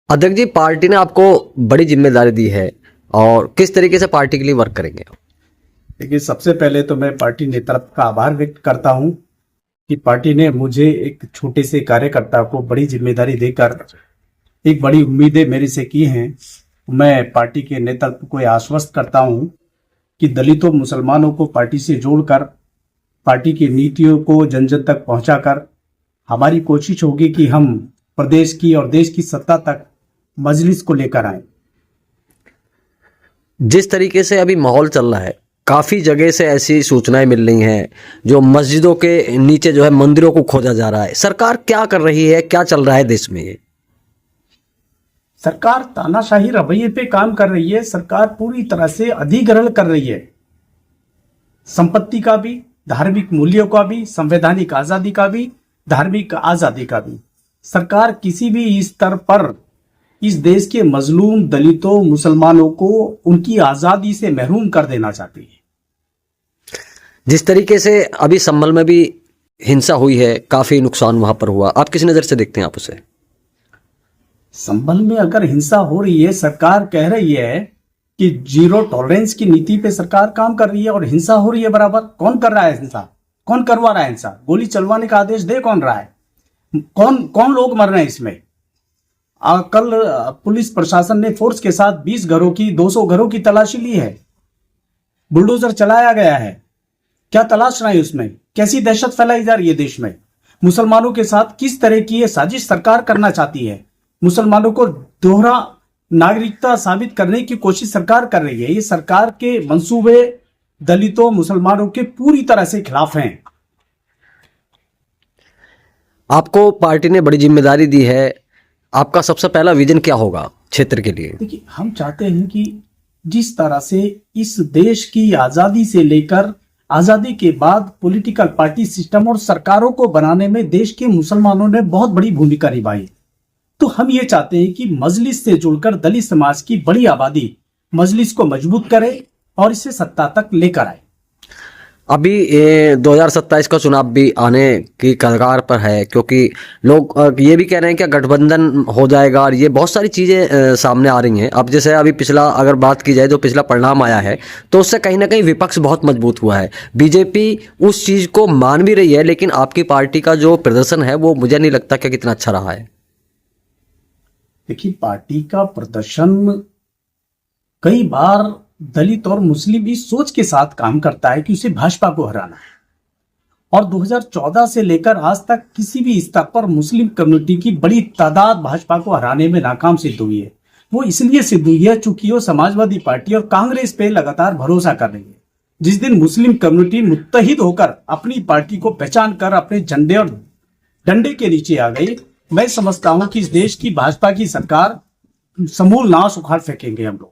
अध्यक्ष जी, पार्टी ने आपको बड़ी जिम्मेदारी दी है और किस तरीके से पार्टी के लिए वर्क करेंगे? देखिए, सबसे पहले तो मैं पार्टी नेतृत्व का आभार व्यक्त करता हूं कि पार्टी ने मुझे एक छोटे से कार्यकर्ता को बड़ी जिम्मेदारी देकर एक बड़ी उम्मीदें मेरे से की हैं। मैं पार्टी के नेतृत्व को आश्वस्त करता हूं कि दलितों मुसलमानों को पार्टी से जोड़कर पार्टी की नीतियों को जन जन तक पहुंचाकर हमारी कोशिश होगी कि हम प्रदेश की और देश की सत्ता तक मजलिस को लेकर आए। जिस तरीके से अभी माहौल चल रहा है, काफी जगह से ऐसी सूचनाएं मिल रही हैं जो मस्जिदों के नीचे जो है मंदिरों को खोजा जा रहा है। सरकार क्या कर रही है, क्या चल रहा है देश में? ये सरकार तानाशाही रवैये पे काम कर रही है। सरकार पूरी तरह से अधिग्रहण कर रही है, संपत्ति का भी, धार्मिक मूल्यों का भी, संवैधानिक आजादी का भी, धार्मिक आजादी का भी। सरकार किसी भी स्तर पर इस देश के मजलूम दलितों मुसलमानों को उनकी आजादी से महरूम कर देना चाहती है। जिस तरीके से अभी संभल में भी हिंसा हुई है, काफी नुकसान वहां पर हुआ, आप किस नजर से देखते हैं आप उसे? संभल में अगर हिंसा हो रही है, सरकार कह रही है कि जीरो टॉलरेंस की नीति पे सरकार काम कर रही है और हिंसा हो रही है बराबर। कौन कर रहा है हिंसा? कौन करवा रहा है हिंसा? गोली चलवाने का आदेश दे कौन रहा है? कौन कौन लोग मर रहे हैं इसमें? कल पुलिस प्रशासन ने फोर्स के साथ 20 घरों की 200 घरों की तलाशी ली है। बुलडोजर चलाया गया है। क्या तलाश रहे हैं उसमें? कैसी दहशत फैलाई जा रही है देश में? मुसलमानों के साथ किस तरह की ये साजिश सरकार करना चाहती है? मुसलमानों को दोहरा नागरिकता साबित करने की कोशिश सरकार कर रही है। ये सरकार के मंसूबे दलितों मुसलमानों के पूरी तरह से खिलाफ हैं। आपको पार्टी ने बड़ी जिम्मेदारी दी है, आपका सबसे पहला विजन क्या होगा क्षेत्र के लिए? देखिए, हम चाहते हैं कि जिस तरह से इस देश की आजादी से लेकर आजादी के बाद पॉलिटिकल पार्टी सिस्टम और सरकारों को बनाने में देश के मुसलमानों ने बहुत बड़ी भूमिका निभाई, तो हम ये चाहते हैं कि मजलिस से जुड़कर दलित समाज की बड़ी आबादी मजलिस को मजबूत करे और इसे सत्ता तक लेकर आए। अभी 2027 का चुनाव भी आने की कगार पर है, क्योंकि लोग ये भी कह रहे हैं कि गठबंधन हो जाएगा और ये बहुत सारी चीज़ें सामने आ रही हैं। अब जैसे अभी पिछला अगर बात की जाए, जो पिछला परिणाम आया है, तो उससे कहीं ना कहीं विपक्ष बहुत मजबूत हुआ है। बीजेपी उस चीज़ को मान भी रही है, लेकिन आपकी पार्टी का जो प्रदर्शन है वो मुझे नहीं लगता कि कितना अच्छा रहा है। देखिए, पार्टी का प्रदर्शन कई बार दलित और मुस्लिम इस सोच के साथ काम करता है कि उसे भाजपा को हराना है, और 2014 से लेकर आज तक किसी भी स्तर पर मुस्लिम कम्युनिटी की बड़ी तादाद भाजपा को हराने में नाकाम सिद्ध हुई है। वो इसलिए सिद्ध हुई है चूंकि वो समाजवादी पार्टी और कांग्रेस पे लगातार भरोसा कर रही है। जिस दिन मुस्लिम कम्युनिटी मुत्तहिद होकर अपनी पार्टी को पहचान कर अपने झंडे और डंडे के नीचे आ गई, मैं समझता हूं कि इस देश की भाजपा की सरकार समूल नाश उखाड़ फेंकेंगे हम लोग।